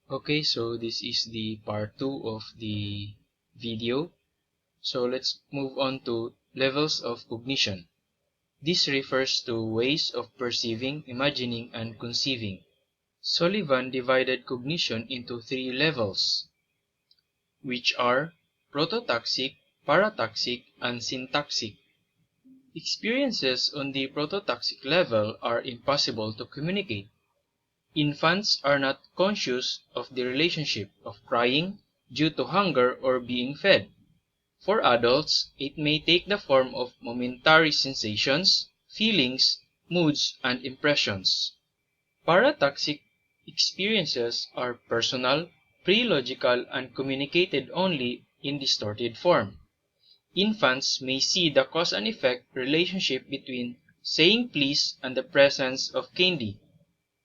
Okay, so this is the part 2 of the video. So let's move on to levels of cognition. This refers to ways of perceiving, imagining, and conceiving. Sullivan divided cognition into 3 levels, which are prototaxic, parataxic, and syntaxic. Experiences on the prototaxic level are impossible to communicate. Infants are not conscious of the relationship of crying due to hunger or being fed. For adults, it may take the form of momentary sensations, feelings, moods, and impressions. Parataxic experiences are personal, pre-logical, and communicated only in distorted form. Infants may see the cause and effect relationship between saying please and the presence of candy.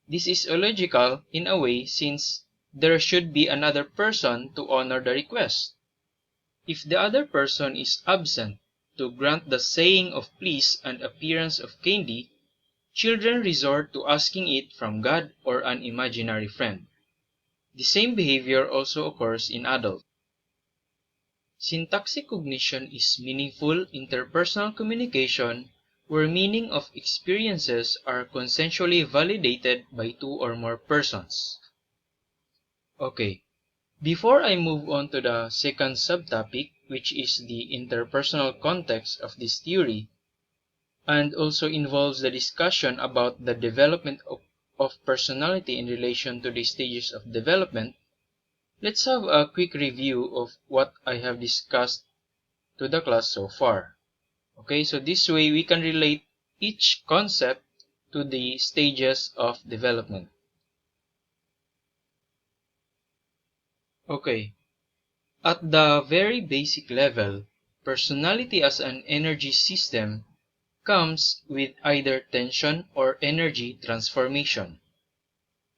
This is illogical in a way since there should be another person to honor the request. If the other person is absent to grant the saying of please and appearance of candy, children resort to asking it from God or an imaginary friend. The same behavior also occurs in adults. Syntaxic cognition is meaningful interpersonal communication where meaning of experiences are consensually validated by two or more persons. Okay, before I move on to the second subtopic, which is the interpersonal context of this theory, and also involves the discussion about the development of personality in relation to the stages of development, let's have a quick review of what I have discussed to the class so far. Okay, so this way we can relate each concept to the stages of development. Okay, at the very basic level, personality as an energy system comes with either tension or energy transformation.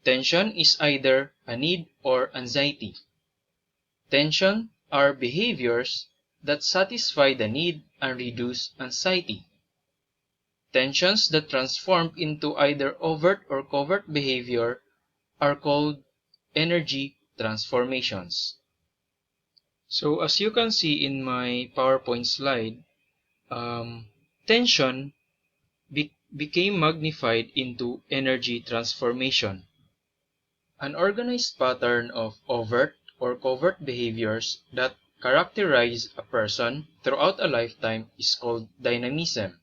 Tension is either a need or anxiety. Tension are behaviors that satisfy the need and reduce anxiety. Tensions that transform into either overt or covert behavior are called energy transformations. So as you can see in my PowerPoint slide, tension became magnified into energy transformation. An organized pattern of overt or covert behaviors that characterize a person throughout a lifetime is called dynamism.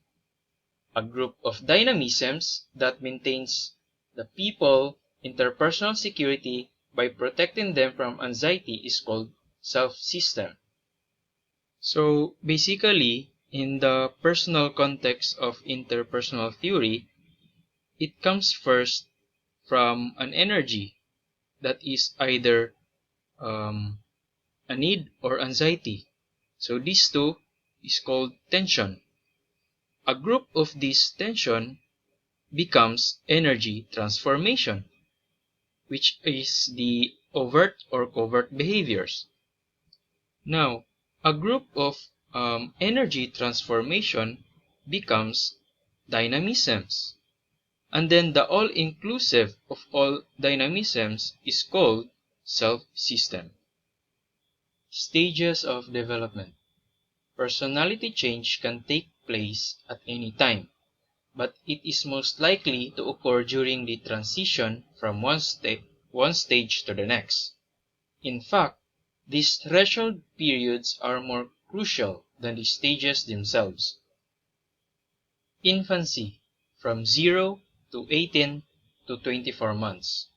A group of dynamisms that maintains the people interpersonal security by protecting them from anxiety is called self-system. So basically, in the personal context of interpersonal theory, it comes first from an energy that is either a need or anxiety. So these two is called tension. A group of this tension becomes energy transformation, which is the overt or covert behaviors. Now, a group of energy transformation becomes dynamisms. And then the all-inclusive of all dynamisms is called self-system. Stages of development. Personality change can take place at any time, but it is most likely to occur during the transition from one stage to the next. In fact, these threshold periods are more crucial than the stages themselves. Infancy, from 0 to 18 to 24 months.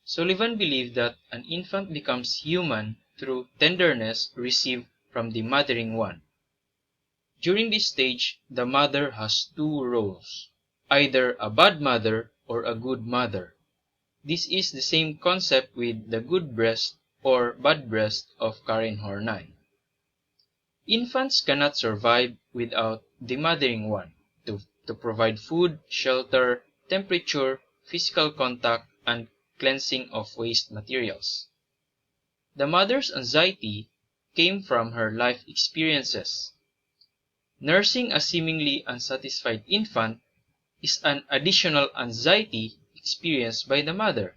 Sullivan believed that an infant becomes human through tenderness received from the mothering one. During this stage, the mother has two roles, either a bad mother or a good mother. This is the same concept with the good breast or bad breast of Karen Horney. Infants cannot survive without the mothering one to provide food, shelter, temperature, physical contact, and cleansing of waste materials. The mother's anxiety came from her life experiences. Nursing a seemingly unsatisfied infant is an additional anxiety experienced by the mother.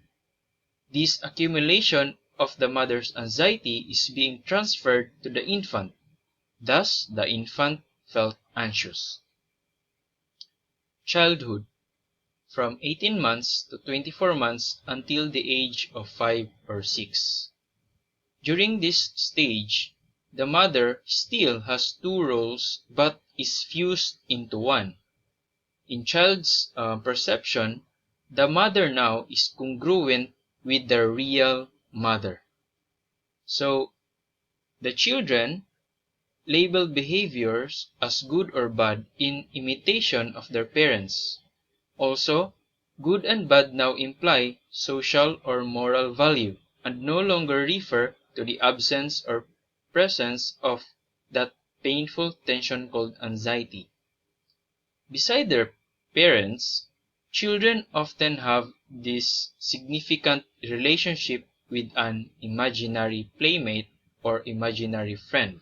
This accumulation of the mother's anxiety is being transferred to the infant. Thus, the infant felt anxious. Childhood, from 18 months to 24 months until the age of 5 or 6. During this stage, the mother still has two roles but is fused into one. In child's perception, the mother now is congruent with the real mother. So, the children label behaviors as good or bad in imitation of their parents. Also, good and bad now imply social or moral value and no longer refer to the absence or presence of that painful tension called anxiety. Beside their parents, children often have this significant relationship with an imaginary playmate or imaginary friend.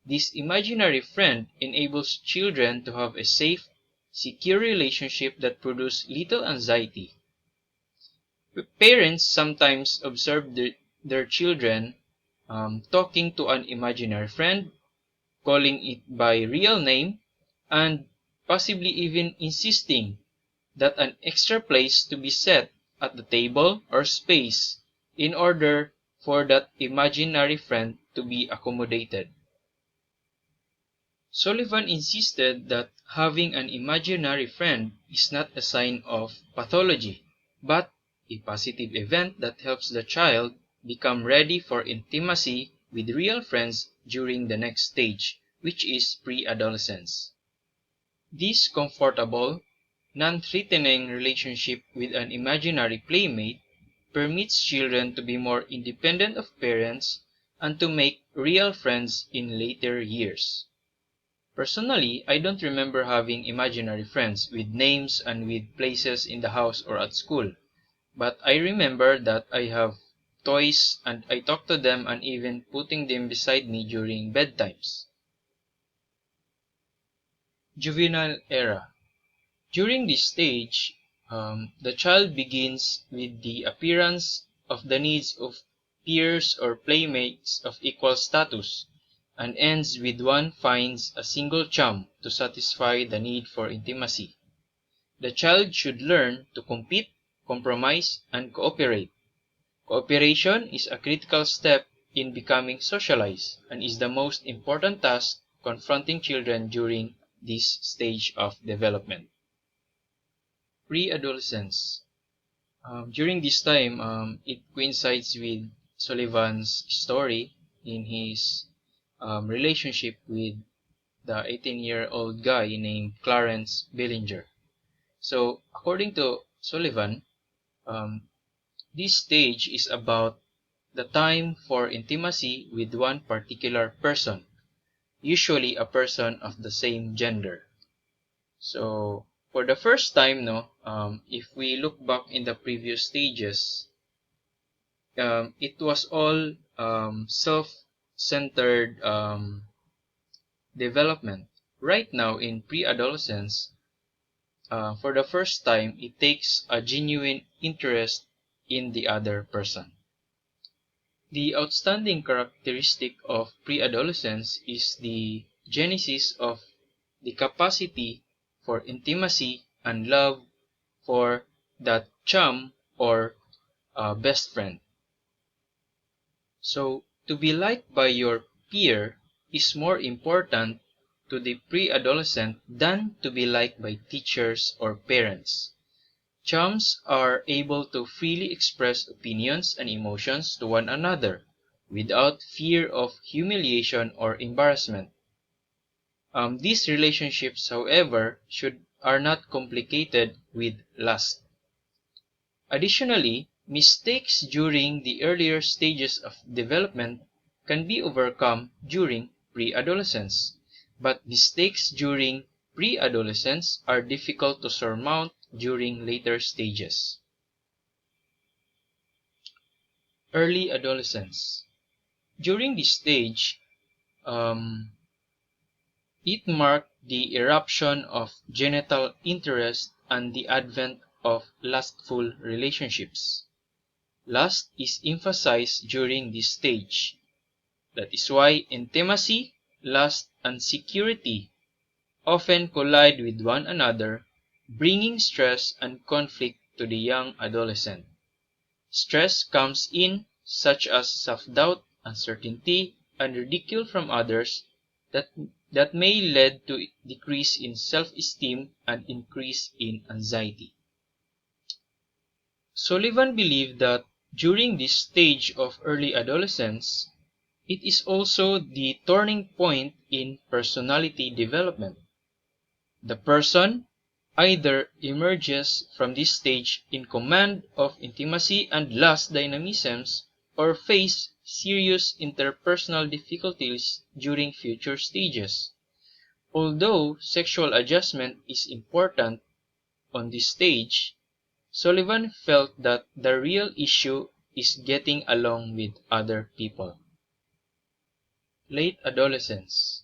This imaginary friend enables children to have a safe, secure relationship that produces little anxiety. Parents sometimes observe their children talking to an imaginary friend, calling it by real name, and possibly even insisting that an extra place to be set at the table or space in order for that imaginary friend to be accommodated. Sullivan insisted that having an imaginary friend is not a sign of pathology, but a positive event that helps the child become ready for intimacy with real friends during the next stage, which is pre-adolescence. This comfortable, non-threatening relationship with an imaginary playmate permits children to be more independent of parents and to make real friends in later years. Personally, I don't remember having imaginary friends with names and with places in the house or at school, but I remember that I have toys and I talk to them and even putting them beside me during bedtimes. Juvenile era. During this stage, the child begins with the appearance of the needs of peers or playmates of equal status, and ends with one finds a single chum to satisfy the need for intimacy. The child should learn to compete, compromise, and cooperate. Cooperation is a critical step in becoming socialized and is the most important task confronting children during this stage of development. Pre-adolescence. During this time, it coincides with Sullivan's story in his relationship with the 18-year-old guy named Clarence Billinger. So, according to Sullivan, this stage is about the time for intimacy with one particular person, usually a person of the same gender. So, for the first time, if we look back in the previous stages, it was all self-centered development. Right now, in pre-adolescence, for the first time, it takes a genuine interest in the other person. The outstanding characteristic of pre-adolescence is the genesis of the capacity for intimacy and love for that chum or best friend. So, to be liked by your peer is more important to the pre-adolescent than to be liked by teachers or parents. Chums are able to freely express opinions and emotions to one another without fear of humiliation or embarrassment. These relationships, however, are not complicated with lust. Additionally, mistakes during the earlier stages of development can be overcome during pre-adolescence, but mistakes during pre-adolescence are difficult to surmount during later stages. Early adolescence. During this stage, it marked the eruption of genital interest and the advent of lustful relationships. lust is emphasized during this stage. That is why intimacy, lust, and security often collide with one another, bringing stress and conflict to the young adolescent. Stress comes in, such as self-doubt, uncertainty, and ridicule from others that may lead to decrease in self-esteem and increase in anxiety. Sullivan believed that during this stage of early adolescence, it is also the turning point in personality development. The person either emerges from this stage in command of intimacy and lust dynamisms or face serious interpersonal difficulties during future stages. Although sexual adjustment is important on this stage, Sullivan felt that the real issue is getting along with other people. Late adolescence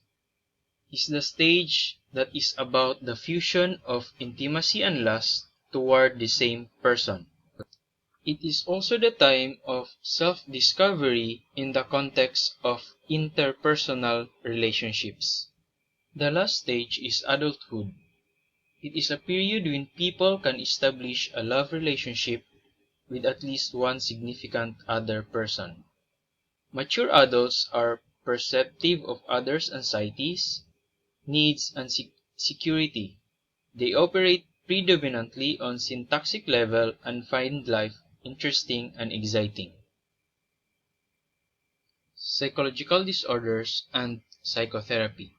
is the stage that is about the fusion of intimacy and lust toward the same person. It is also the time of self-discovery in the context of interpersonal relationships. The last stage is adulthood. It is a period when people can establish a love relationship with at least one significant other person. Mature adults are perceptive of others' anxieties, needs, and security. They operate predominantly on syntactic level and find life interesting and exciting. Psychological disorders and psychotherapy.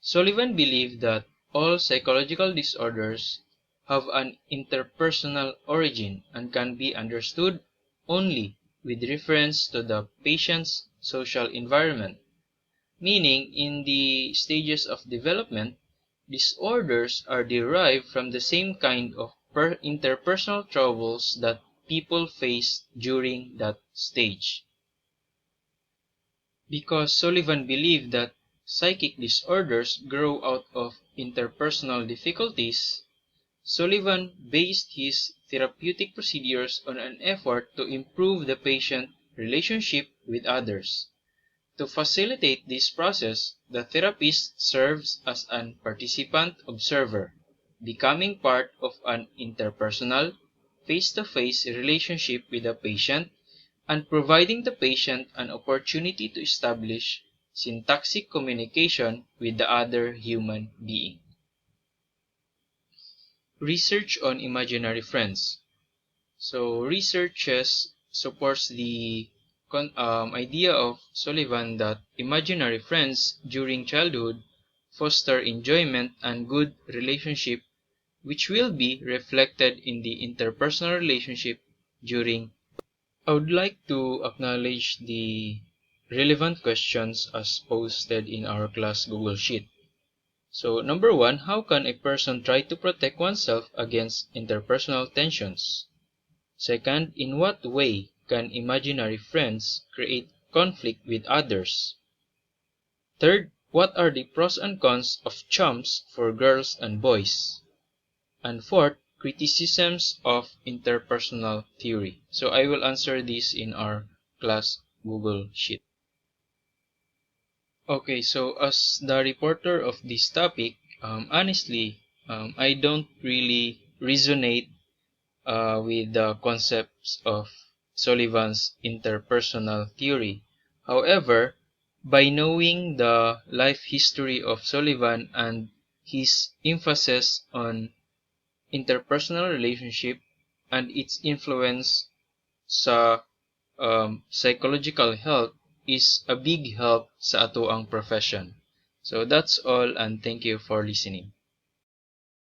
Sullivan believed that all psychological disorders have an interpersonal origin and can be understood only with reference to the patient's social environment. Meaning, in the stages of development, disorders are derived from the same kind of interpersonal troubles that people face during that stage. Because Sullivan believed that psychic disorders grow out of interpersonal difficulties, Sullivan based his therapeutic procedures on an effort to improve the patient's relationship with others. To facilitate this process, the therapist serves as an participant observer, becoming part of an interpersonal, face-to-face relationship with the patient and providing the patient an opportunity to establish syntactic communication with the other human being. Research on imaginary friends. So researches supports the idea of Sullivan that imaginary friends during childhood foster enjoyment and good relationship, which will be reflected in the interpersonal relationship during. I would like to acknowledge the relevant questions as posted in our class Google Sheet. So, number 1, how can a person try to protect oneself against interpersonal tensions? Second, in what way can imaginary friends create conflict with others? Third, what are the pros and cons of chums for girls and boys? And fourth, criticisms of interpersonal theory. So I will answer this in our class Google Sheet. Okay, so as the reporter of this topic, honestly, I don't really resonate with the concepts of Sullivan's interpersonal theory. However, by knowing the life history of Sullivan and his emphasis on interpersonal relationship and its influence sa psychological health is a big help sa ato ang profession. So that's all and thank you for listening.